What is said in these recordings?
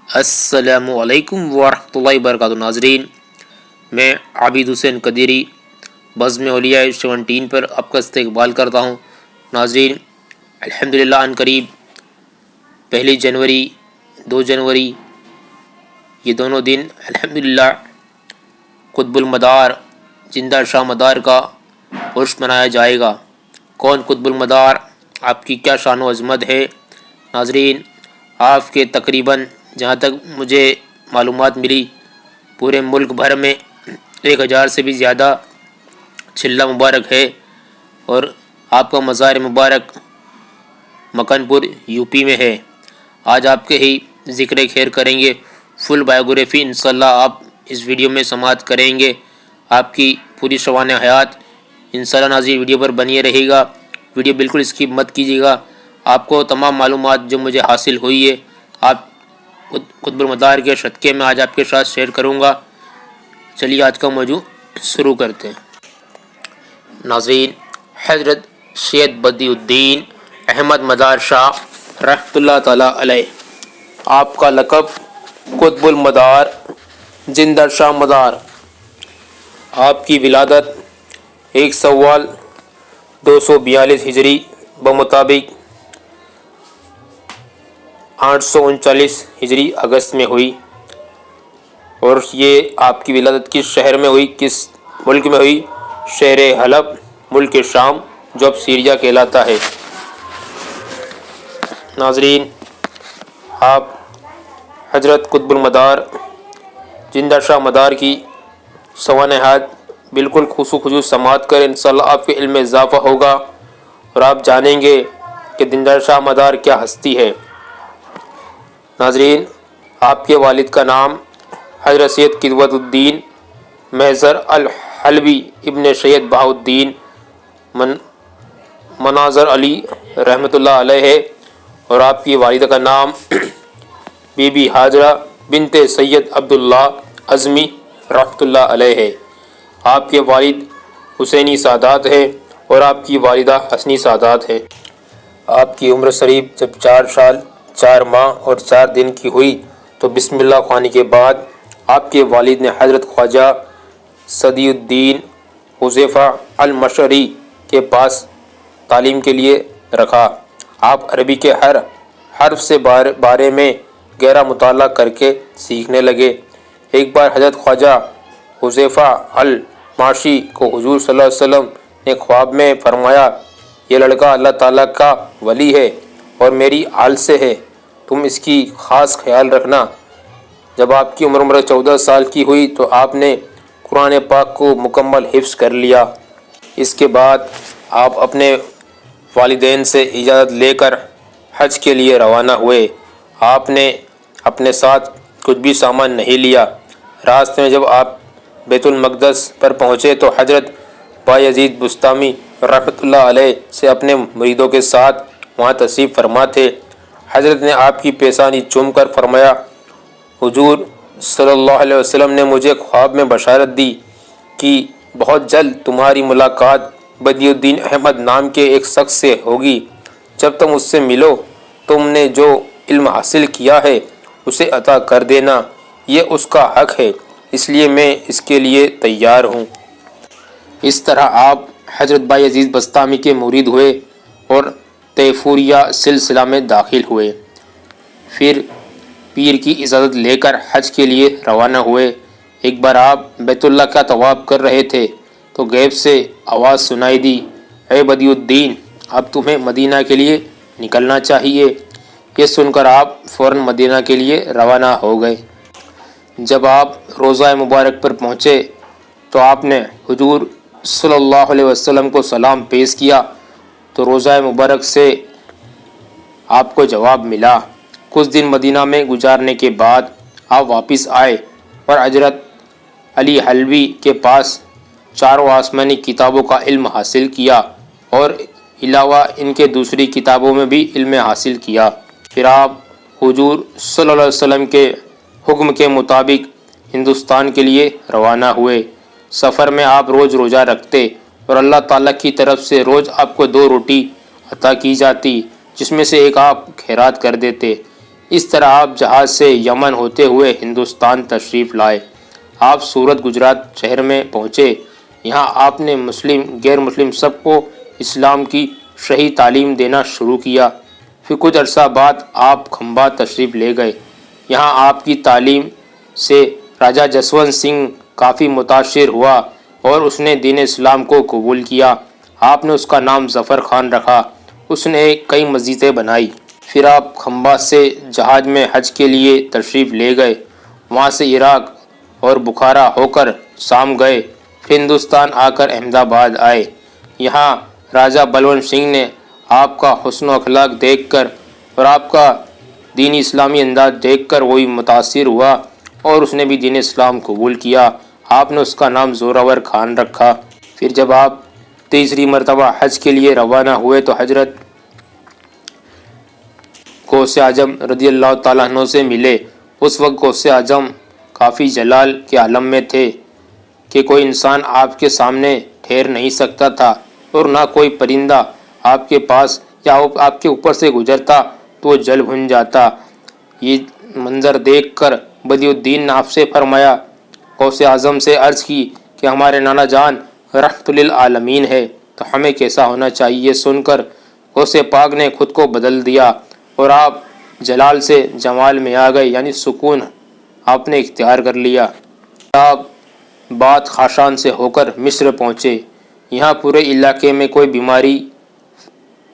السلام علیکم ورحمۃ اللہ وبرکاتہ۔ ناظرین، میں عابد حسین قدیری بزم اولیاء 17 پر آپ کا استقبال کرتا ہوں۔ ناظرین، الحمدللہ ان قریب 1 جنوری 2 جنوری یہ دونوں دن الحمدللہ قطب المدار زندہ شاہ مدار کا عرس منایا جائے گا۔ کون قطب المدار، آپ کی کیا شان و عظمت ہے؟ ناظرین، آپ کے تقریباً جہاں تک مجھے معلومات ملی پورے ملک بھر میں 1000 سے بھی زیادہ چلہ مبارک ہے، اور آپ کا مزار مبارک مکن پور یو پی میں ہے۔ آج آپ کے ہی ذکر خیر کریں گے، فل بایوگرافی انشاءاللہ آپ اس ویڈیو میں سماعت کریں گے۔ آپ کی پوری شوان حیات انشاءاللہ ناظرین ویڈیو پر بنی رہے گا۔ ویڈیو بالکل اسکپ مت کیجیے گا۔ آپ کو تمام معلومات جو مجھے حاصل ہوئی ہے آپ قطب المدار کے صدقے میں آج آپ کے ساتھ شیئر کروں گا۔ چلیے آج کا موضوع شروع کرتے ہیں۔ ناظرین، حضرت سید بدیع الدین احمد مدار شاہ رحمۃ اللہ تعالیٰ علیہ، آپ کا لقب قطب المدار زندہ شاہ مدار۔ آپ کی ولادت 1 شوال 242 ہجری بمطابق 839 ہجری اگست میں ہوئی، اور یہ آپ کی ولادت کس شہر میں ہوئی، کس ملک میں ہوئی؟ شہر حلب، ملک شام، جو اب سیریا کہلاتا ہے۔ ناظرین، آپ حضرت قطب المدار زندہ شاہ مدار کی سوانحات بالکل خصوصی سماعت کر انشاءاللہ آپ کے علم میں اضافہ ہوگا، اور آپ جانیں گے کہ زندہ شاہ مدار کیا ہستی ہے۔ ناظرین، آپ کے والد کا نام حضرت سید قطوت الدین محضر الحلبی ابن سید بہاء الدین مناظر علی رحمۃ اللہ علیہ ہے، اور آپ کی والدہ کا نام بی بی ہاجرہ بنت سید عبداللہ اعظمی رحمۃ اللہ علیہ ہے۔ آپ کے والد حسینی سادات ہیں، اور آپ کی والدہ حسنی سادات ہے۔ آپ کی عمر شریف جب 4 سال 4 ماہ اور 4 دن کی ہوئی تو بسم اللہ خوانی کے بعد آپ کے والد نے حضرت خواجہ صدی الدین حذیفہ المشعری کے پاس تعلیم کے لیے رکھا۔ آپ عربی کے ہر حرف سے بارے میں گہرا مطالعہ کر کے سیکھنے لگے۔ ایک بار حضرت خواجہ حذیفہ الماشی کو حضور صلی اللہ علیہ وسلم نے خواب میں فرمایا، یہ لڑکا اللہ تعالیٰ کا ولی ہے اور میری آل سے ہے، تم اس کی خاص خیال رکھنا۔ جب آپ کی عمر 14 سال کی ہوئی تو آپ نے قرآن پاک کو مکمل حفظ کر لیا۔ اس کے بعد آپ اپنے والدین سے اجازت لے کر حج کے لیے روانہ ہوئے۔ آپ نے اپنے ساتھ کچھ بھی سامان نہیں لیا۔ راستے میں جب آپ بیت المقدس پر پہنچے تو حضرت بایزید بسطامی رحمۃ اللہ علیہ سے اپنے مریدوں کے ساتھ وہاں تشریف فرما تھے۔ حضرت نے آپ کی پیشانی چوم کر فرمایا، حضور صلی اللہ علیہ وسلم نے مجھے خواب میں بشارت دی کہ بہت جلد تمہاری ملاقات بدیع الدین احمد نام کے ایک شخص سے ہوگی۔ جب تم اس سے ملو تم نے جو علم حاصل کیا ہے اسے عطا کر دینا، یہ اس کا حق ہے، اس لیے میں اس کے لیے تیار ہوں۔ اس طرح آپ حضرت بایزید بسطامی کے مرید ہوئے اور طیفوریہ سلسلہ میں داخل ہوئے۔ پھر پیر کی اجازت لے کر حج کے لیے روانہ ہوئے۔ ایک بار آپ بیت اللہ کا طواف کر رہے تھے تو غیب سے آواز سنائی دی، اے بدیع الدین، اب تمہیں مدینہ کے لیے نکلنا چاہیے۔ یہ سن کر آپ فوراً مدینہ کے لیے روانہ ہو گئے۔ جب آپ روضہ مبارک پر پہنچے تو آپ نے حضور صلی اللہ علیہ وسلم کو سلام پیش کیا تو روضہ مبارک سے آپ کو جواب ملا۔ کچھ دن مدینہ میں گزارنے کے بعد آپ واپس آئے اور حضرت علی حلبی کے پاس 4 آسمانی کتابوں کا علم حاصل کیا، اور علاوہ ان کے دوسری کتابوں میں بھی علم حاصل کیا۔ پھر آپ حضور صلی اللہ علیہ وسلم کے حکم کے مطابق ہندوستان کے لیے روانہ ہوئے۔ سفر میں آپ روز روزہ رکھتے اور اللہ تعالیٰ کی طرف سے روز آپ کو 2 روٹی عطا کی جاتی، جس میں سے ایک آپ خیرات کر دیتے۔ اس طرح آپ جہاز سے یمن ہوتے ہوئے ہندوستان تشریف لائے۔ آپ سورت گجرات شہر میں پہنچے۔ یہاں آپ نے مسلم غیر مسلم سب کو اسلام کی صحیح تعلیم دینا شروع کیا۔ پھر کچھ عرصہ بعد آپ کھمبا تشریف لے گئے۔ یہاں آپ کی تعلیم سے راجہ جسونت سنگھ کافی متاثر ہوا اور اس نے دین اسلام کو قبول کیا۔ آپ نے اس کا نام ظفر خان رکھا۔ اس نے کئی مسجدیں بنائی۔ پھر آپ کھمبا سے جہاز میں حج کے لیے تشریف لے گئے۔ وہاں سے عراق اور بخارا ہو کر شام گئے۔ پھر ہندوستان آ کر احمد آباد آئے۔ یہاں راجہ بلونت سنگھ نے آپ کا حسن و اخلاق دیکھ کر اور آپ کا دینی اسلامی انداز دیکھ کر وہی متاثر ہوا اور اس نے بھی دین اسلام قبول کیا۔ آپ نے اس کا نام زوراور خان رکھا۔ پھر جب آپ تیسری مرتبہ حج کے لیے روانہ ہوئے تو حضرت غوث اعظم رضی اللہ تعالیٰ عنہ سے ملے۔ اس وقت غوث اعظم کافی جلال کے عالم میں تھے کہ کوئی انسان آپ کے سامنے ٹھہر نہیں سکتا تھا اور نہ کوئی پرندہ آپ کے پاس یا آپ کے اوپر سے گزرتا تو وہ جل بھن جاتا۔ یہ منظر دیکھ کر بدیع الدین نے آپ سے فرمایا، غوث اعظم سے عرض کی کہ ہمارے نانا جان رحمت للعالمین ہے تو ہمیں کیسا ہونا چاہیے۔ یہ سن کر غوث پاک نے خود کو بدل دیا اور آپ جلال سے جمال میں آ گئے، یعنی سکون آپ نے اختیار کر لیا۔ آپ بعد خاشان سے ہو کر مصر پہنچے۔ یہاں پورے علاقے میں کوئی بیماری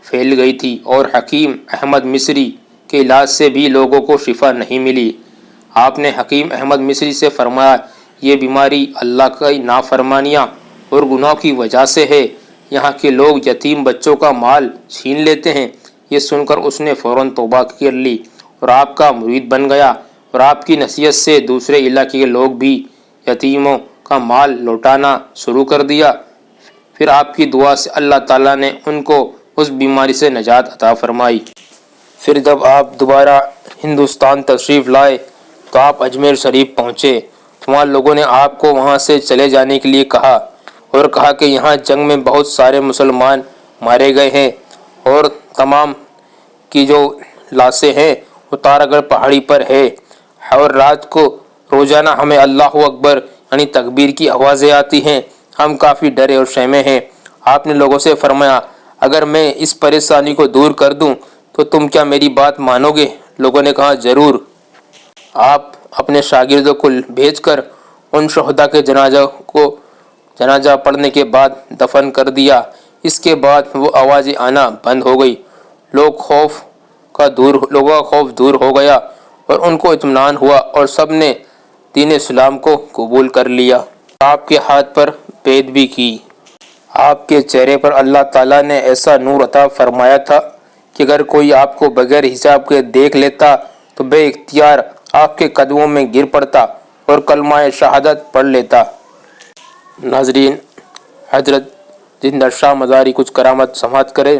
پھیل گئی تھی اور حکیم احمد مصری کے علاج سے بھی لوگوں کو شفا نہیں ملی۔ آپ نے حکیم احمد مصری سے فرمایا، یہ بیماری اللہ کی نافرمانیاں اور گناہوں کی وجہ سے ہے۔ یہاں کے لوگ یتیم بچوں کا مال چھین لیتے ہیں۔ یہ سن کر اس نے فوراً توبہ کر لی اور آپ کا مرید بن گیا اور آپ کی نصیحت سے دوسرے علاقے کے لوگ بھی یتیموں کا مال لوٹانا شروع کر دیا۔ پھر آپ کی دعا سے اللہ تعالیٰ نے ان کو اس بیماری سے نجات عطا فرمائی۔ پھر جب آپ دوبارہ ہندوستان تشریف لائے تو آپ اجمیر شریف پہنچے۔ وہاں لوگوں نے آپ کو وہاں سے چلے جانے کے لیے کہا اور کہا کہ یہاں جنگ میں بہت سارے مسلمان مارے گئے ہیں اور تمام کی جو لاشیں ہیں وہ تارا گڑھ پہاڑی پر ہے اور رات کو روزانہ ہمیں اللہ اکبر یعنی تکبیر کی آوازیں آتی ہیں۔ ہم کافی ڈرے اور شہمے ہیں۔ آپ نے لوگوں سے فرمایا، اگر میں اس پریشانی کو دور کر دوں تو تم کیا میری بات مانو گے؟ لوگوں نے کہا ضرور۔ آپ اپنے شاگردوں کو بھیج کر ان شہداء کے جنازہ پڑھنے کے بعد دفن کر دیا۔ اس کے بعد وہ آوازیں آنا بند ہو گئی۔ لوگوں کا خوف دور ہو گیا اور ان کو اطمینان ہوا اور سب نے دین اسلام کو قبول کر لیا۔ آپ کے ہاتھ پر بیعت بھی کی۔ آپ کے چہرے پر اللہ تعالیٰ نے ایسا نور عطا فرمایا تھا کہ اگر کوئی آپ کو بغیر حساب کے دیکھ لیتا تو بے اختیار آپ کے قدموں میں گر پڑتا اور کلمہ شہادت پڑھ لیتا۔ ناظرین، حضرت زندہ شاہ مزاری کچھ کرامت سماعت کرے۔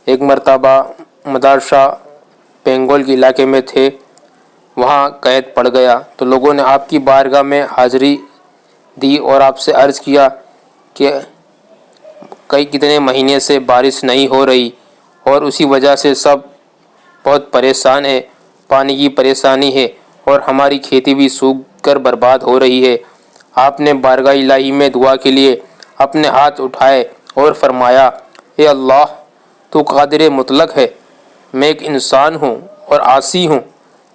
ایک مرتبہ مدار شاہ بنگال کے علاقے میں تھے، وہاں قحط پڑ گیا تو لوگوں نے آپ کی بارگاہ میں حاضری دی اور آپ سے عرض کیا کہ کتنے مہینے سے بارش نہیں ہو رہی اور اسی وجہ سے سب بہت پریشان ہیں، پانی کی پریشانی ہے اور ہماری کھیتی بھی سوکھ کر برباد ہو رہی ہے۔ آپ نے بارگاہ الہی میں دعا کے لیے اپنے ہاتھ اٹھائے اور فرمایا، اے اللہ، تو قادر مطلق ہے، میں ایک انسان ہوں اور عاصی ہوں،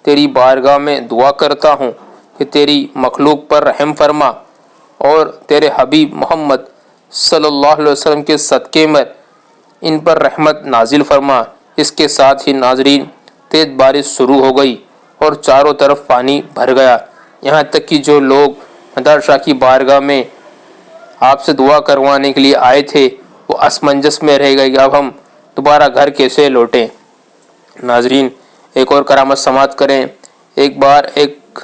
تیری بارگاہ میں دعا کرتا ہوں کہ تیری مخلوق پر رحم فرما اور تیرے حبیب محمد صلی اللہ علیہ وسلم کے صدقے میں ان پر رحمت نازل فرما۔ اس کے ساتھ ہی ناظرین تیز بارش شروع ہو گئی اور چاروں طرف پانی بھر گیا، یہاں تک کہ جو لوگ مدار شاہ کی بارگاہ میں آپ سے دعا کروانے کے لیے آئے تھے وہ اسمنجس میں رہ گئے کہ اب ہم دوبارہ گھر کیسے لوٹیں۔ ناظرین، ایک اور کرامت سماعت کریں۔ ایک بار ایک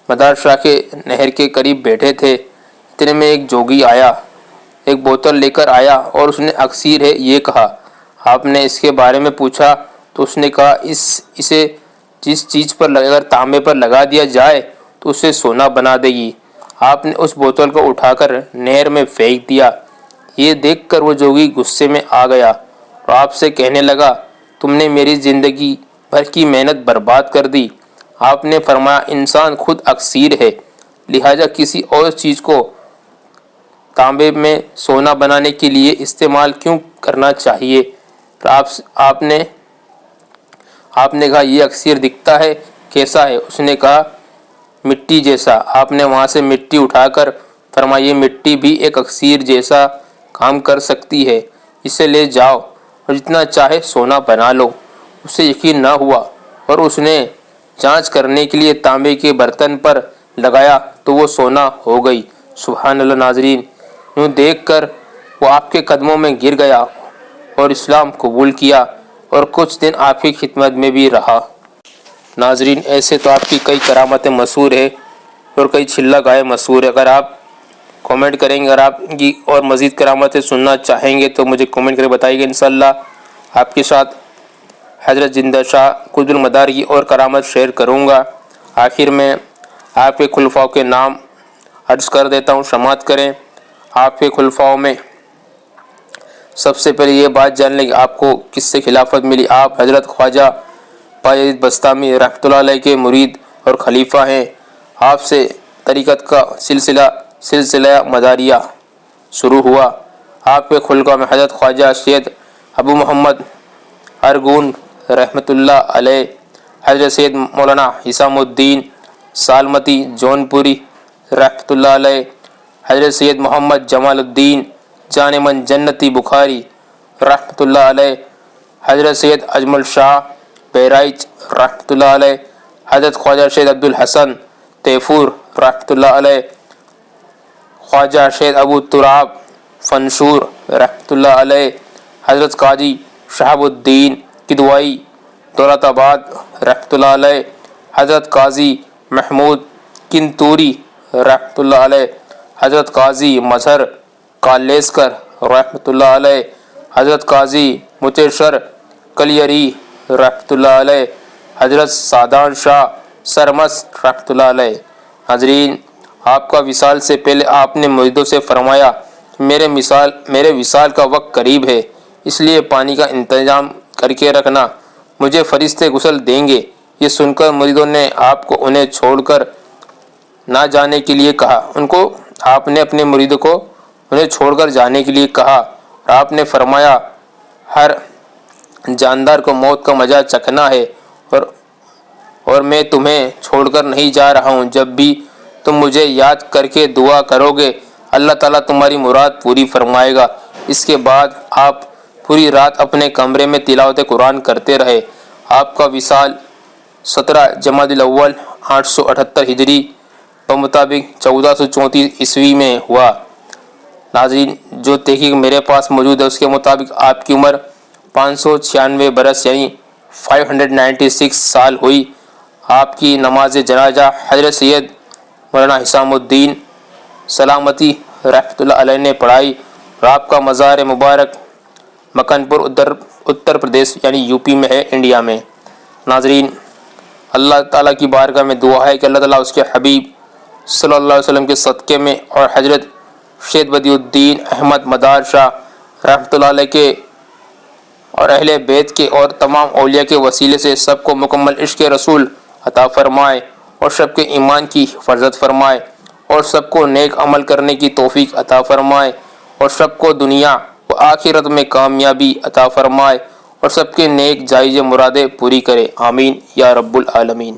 مدار شاہ کے نہر کے قریب بیٹھے تھے، اتنے میں ایک جوگی آیا، ایک بوتل لے کر آیا اور اس نے اکسیر ہے یہ کہا۔ آپ نے اس کے بارے میں پوچھا تو اس نے کہا اسے جس چیز پر اگر تانبے پر لگا دیا جائے تو اسے سونا بنا دے گی۔ آپ نے اس بوتل کو اٹھا کر نہر میں پھینک دیا۔ یہ دیکھ کر وہ جوگی غصے میں آ گیا اور آپ سے کہنے لگا، تم نے میری زندگی بھر کی محنت برباد کر دی۔ آپ نے فرمایا انسان خود اکثیر ہے، لہٰذا کسی اور چیز کو تانبے میں سونا بنانے کے لیے استعمال کیوں کرنا چاہیے؟ آپ نے کہا یہ اکثیر دکھتا ہے، کیسا ہے؟ اس نے کہا مٹی جیسا۔ آپ نے وہاں سے مٹی اٹھا کر فرمایا یہ مٹی بھی ایک اکثیر جیسا کام کر سکتی ہے، اسے لے جاؤ اور جتنا چاہے سونا بنا لو۔ اسے یقین نہ ہوا اور اس نے جانچ کرنے کے لیے تانبے کے برتن پر لگایا تو وہ سونا ہو گئی۔ سبحان اللہ۔ ناظرین، یوں دیکھ کر وہ آپ کے قدموں میں گر گیا اور اسلام قبول کیا اور کچھ دن آپ کی خدمت میں بھی رہا۔ ناظرین، ایسے تو آپ کی کئی کرامتیں مشہور ہیں اور کئی چلہ گائے مشہور ہے۔ اگر آپ کومنٹ کریں گے، اگر آپ کی اور مزید کرامتیں سننا چاہیں گے تو مجھے کومنٹ کرے بتائیے گا، انشاءاللہ آپ کے ساتھ حضرت زندہ شاہ قطب المدار کی اور کرامت شیئر کروں گا۔ آخر میں آپ کے خلفاء کے نام عرض کر دیتا ہوں، سماعت کریں۔ آپ کے خلفاء میں سب سے پہلے یہ بات جان لیں کہ آپ کو کس سے خلافت ملی۔ آپ حضرت خواجہ باجید بستامی رحمۃ اللہ علیہ کے مرید اور خلیفہ ہیں۔ آپ سے طریقت کا سلسلہ مداریہ شروع ہوا۔ آپ کے خلفاء میں حضرت خواجہ سید ابو محمد ارغون رحمۃ اللہ علیہ، حضرت سید مولانا حسام الدین سالمتی جونپوری رحمۃ اللہ علیہ، حضرت سید محمد جمال الدین جان من جنتی بخاری رحمۃ اللہ علیہ، حضرت سید اجمل شاہ بہرائچ رحمۃ اللہ علیہ، حضرت خواجہ سید عبد الحسن تیفور رحمۃ اللہ علیہ، خواجہ سید ابو تراب فنشور رحمۃ اللہ علیہ، حضرت قاضی شہاب الدین کدوائی دولت آباد رحمۃ اللہ علیہ، حضرت قاضی محمود کنتوری رحمۃ اللہ علیہ، حضرت قاضی مظہر کالیسکر رحمۃ اللہ علیہ، حضرت قاضی متیشر کلیری رحمۃ اللہ علیہ، حضرت سعدان شاہ سرمس رحمۃ اللہ علیہ۔ حاضرین، آپ کا وصال سے پہلے آپ نے مریدوں سے فرمایا میرے وصال کا وقت قریب ہے، اس لیے پانی کا انتظام کر کے رکھنا، مجھے فرشتے غسل دیں گے۔ یہ سن کر مریدوں نے آپ کو انہیں چھوڑ کر نہ جانے کے لیے کہا۔ آپ نے اپنے مریدوں کو انہیں چھوڑ کر جانے کے لیے کہا اور آپ نے فرمایا ہر جاندار کو موت کا مزہ چکھنا ہے اور میں تمہیں چھوڑ کر نہیں جا رہا ہوں۔ جب بھی تم مجھے یاد کر کے دعا کرو گے اللہ تعالیٰ تمہاری مراد پوری فرمائے گا۔ اس کے بعد آپ پوری رات اپنے کمرے میں تلاوت قرآن کرتے رہے۔ آپ کا وصال 17 جمادی الاول 878 ہجری بمطابق 1434 عیسوی میں ہوا۔ ناظرین، جو تحقیق میرے پاس موجود ہے اس کے مطابق آپ کی عمر 596 برس یعنی 596 سال ہوئی۔ آپ کی نماز جنازہ حضرت سید مولانا حسام الدین سلامتی رحمۃ اللہ علیہ نے پڑھائی اور آپ کا مزار مبارک مکن پور اتر پردیش یعنی یو پی میں ہے، انڈیا میں۔ ناظرین، اللہ تعالیٰ کی بارگاہ میں دعا ہے کہ اللہ تعالیٰ اس کے حبیب صلی اللہ علیہ وسلم کے صدقے میں اور حضرت شیخ بدیع الدین احمد مدار شاہ رحمۃ اللہ علیہ کے اور اہل بیت کے اور تمام اولیاء کے وسیلے سے سب کو مکمل عشق رسول عطا فرمائے اور سب کے ایمان کی حفاظت فرمائے اور سب کو نیک عمل کرنے کی توفیق عطا فرمائے اور سب کو دنیا و آخرت میں کامیابی عطا فرمائے اور سب کے نیک جائز مرادیں پوری کرے، آمین یا رب العالمین۔